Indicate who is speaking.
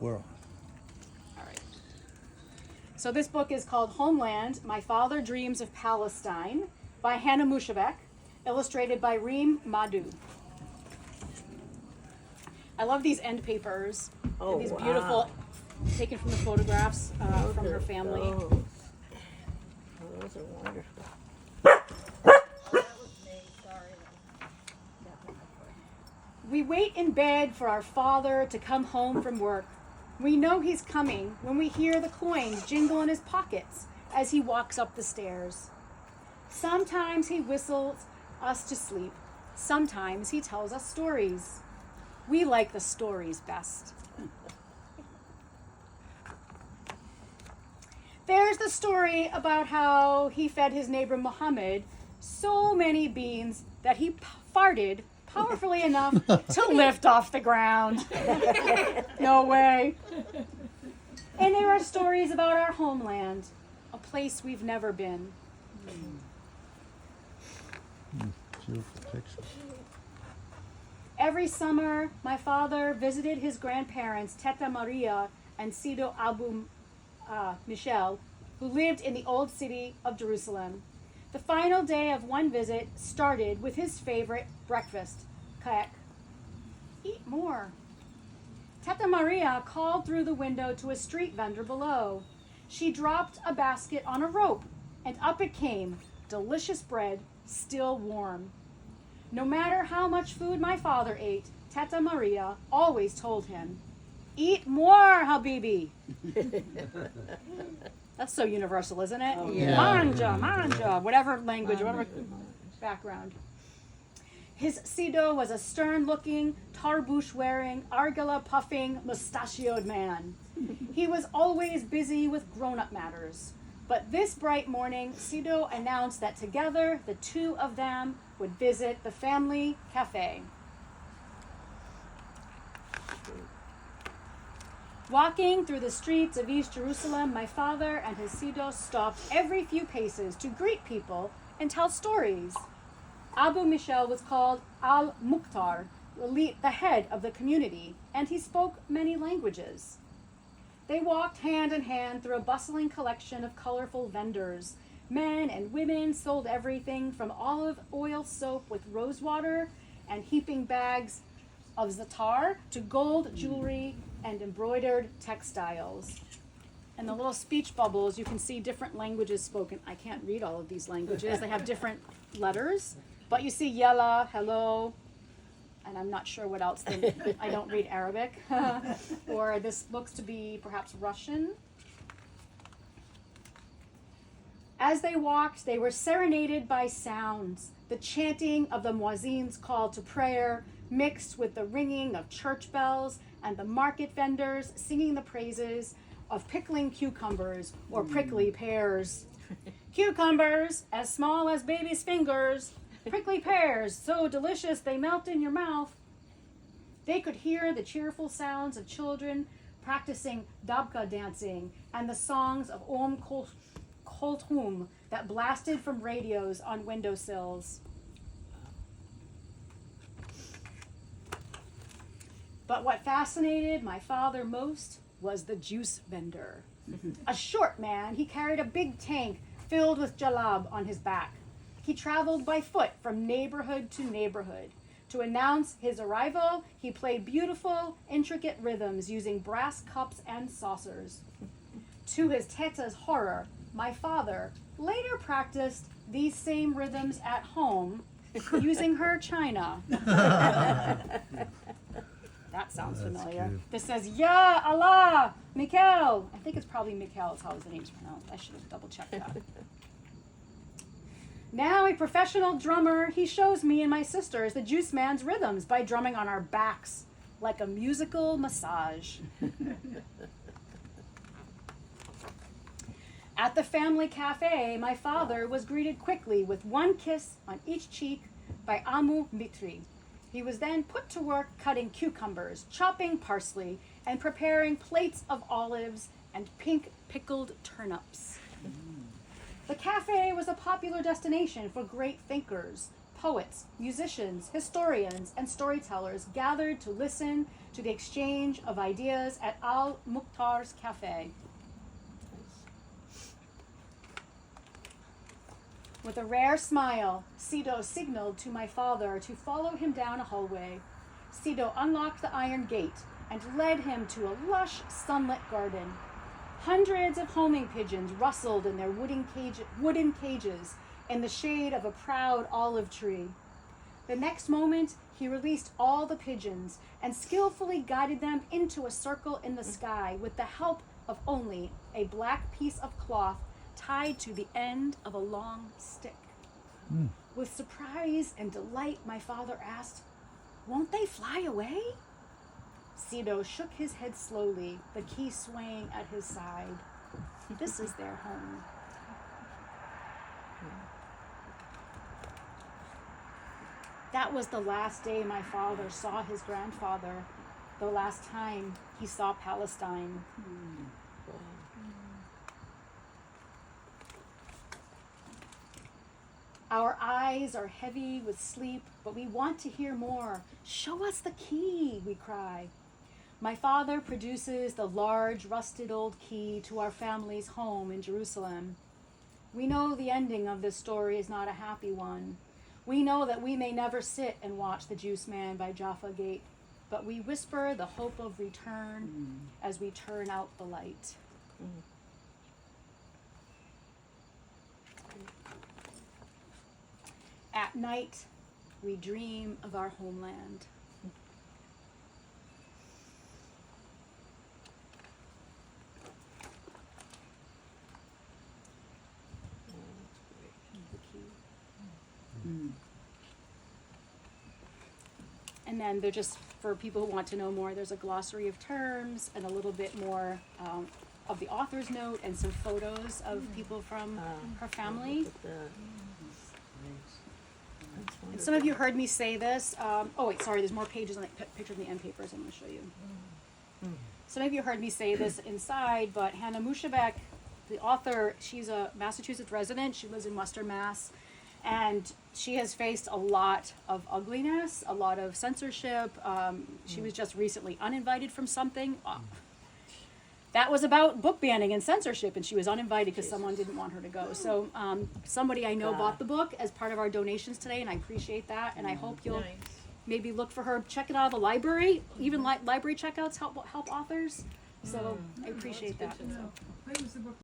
Speaker 1: World.
Speaker 2: All right. So this book is called Homeland, My Father Dreams of Palestine by Hannah Mushevek, illustrated by Reem Madhu. I love these end papers.
Speaker 3: Oh,
Speaker 2: These
Speaker 3: wow.
Speaker 2: beautiful, taken from the photographs from her family.
Speaker 3: Oh, those are wonderful.
Speaker 2: We wait in bed for our father to come home from work. We know he's coming when we hear the coins jingle in his pockets as he walks up the stairs. Sometimes he whistles us to sleep. Sometimes he tells us stories. We like the stories best. There's the story about how he fed his neighbor Muhammad so many beans that he farted powerfully enough to lift off the ground. No way. And there are stories about our homeland, a place we've never been.
Speaker 1: Beautiful picture.
Speaker 2: Every summer, my father visited his grandparents, Teta Maria and Sido Abu Michel, who lived in the old city of Jerusalem. The final day of one visit started with his favorite breakfast, kayak. Eat more. Teta Maria called through the window to a street vendor below. She dropped a basket on a rope, and up it came, delicious bread, still warm. No matter how much food my father ate, Teta Maria always told him, "Eat more, Habibi." That's so universal, isn't it?
Speaker 3: Oh,
Speaker 1: yeah.
Speaker 2: Manja, manja, whatever language, whatever background. His Sido was a stern-looking, tarbush-wearing, argala-puffing, mustachioed man. He was always busy with grown-up matters. But this bright morning, Sido announced that together, the two of them would visit the family cafe. Walking through the streets of East Jerusalem, my father and his Sido stopped every few paces to greet people and tell stories. Abu Michel was called Al-Mukhtar, the head of the community, and he spoke many languages. They walked hand in hand through a bustling collection of colorful vendors. Men and women sold everything from olive oil soap with rose water and heaping bags of za'atar to gold jewelry and embroidered textiles. And the little speech bubbles, you can see different languages spoken. I can't read all of these languages. They have different letters. But you see yella, hello, and I'm not sure what else. I don't read Arabic. Or this looks to be perhaps Russian. As they walked, they were serenaded by sounds, the chanting of the muezzin's call to prayer, mixed with the ringing of church bells and the market vendors singing the praises of pickling cucumbers or prickly pears. Cucumbers as small as baby's fingers, prickly pears so delicious they melt in your mouth. They could hear the cheerful sounds of children practicing dabka dancing and the songs of Kolthum that blasted from radios on windowsills. But what fascinated my father most was the juice vendor. A short man, he carried a big tank filled with jalab on his back. He traveled by foot from neighborhood to neighborhood. To announce his arrival, he played beautiful, intricate rhythms using brass cups and saucers. To his teta's horror, my father later practiced these same rhythms at home using her china. That sounds familiar.
Speaker 1: Cute.
Speaker 2: This says, Ya Allah, Mikhail. I think it's probably Mikhail is how his name's pronounced. I should have double checked that. Now a professional drummer, he shows me and my sisters the juice man's rhythms by drumming on our backs like a musical massage. At the family cafe, my father was greeted quickly with one kiss on each cheek by Amu Mitri. He was then put to work cutting cucumbers, chopping parsley, and preparing plates of olives and pink pickled turnips. The cafe was a popular destination for great thinkers, Poets, musicians, historians, and storytellers gathered to listen to the exchange of ideas at Al-Mukhtar's cafe. With a rare smile, Sido signaled to my father to follow him down a hallway. Sido unlocked the iron gate and led him to a lush, sunlit garden. Hundreds of homing pigeons rustled in their wooden cages in the shade of a proud olive tree. The next moment, he released all the pigeons and skillfully guided them into a circle in the sky with the help of only a black piece of cloth tied to the end of a long stick. With surprise and delight, my father asked, "Won't they fly away?" Sido shook his head slowly, the key swaying at his side. This is their home. That was the last day my father saw his grandfather, the last time he saw Palestine. Our eyes are heavy with sleep, but we want to hear more. Show us the key, we cry. My father produces the large, rusted old key to our family's home in Jerusalem. We know the ending of this story is not a happy one. We know that we may never sit and watch the juice man by Jaffa Gate, but we whisper the hope of return as we turn out the light. At night, we dream of our homeland. And then they're just, for people who want to know more, there's a glossary of terms and a little bit more of the author's note and some photos of people from her family. And some of you heard me say this. There's more pages on the picture in the end papers I'm going to show you. Some of you heard me say this inside, but Hannah Mushabek, the author, she's a Massachusetts resident. She lives in Western Mass. And she has faced a lot of ugliness, a lot of censorship. She was just recently uninvited from something. That was about book banning and censorship, and she was uninvited because someone didn't want her to go. So somebody I know bought the book as part of our donations today, and I appreciate that. And I hope you'll maybe look for her, check it out of the library. Even library checkouts help authors. So I appreciate that. So.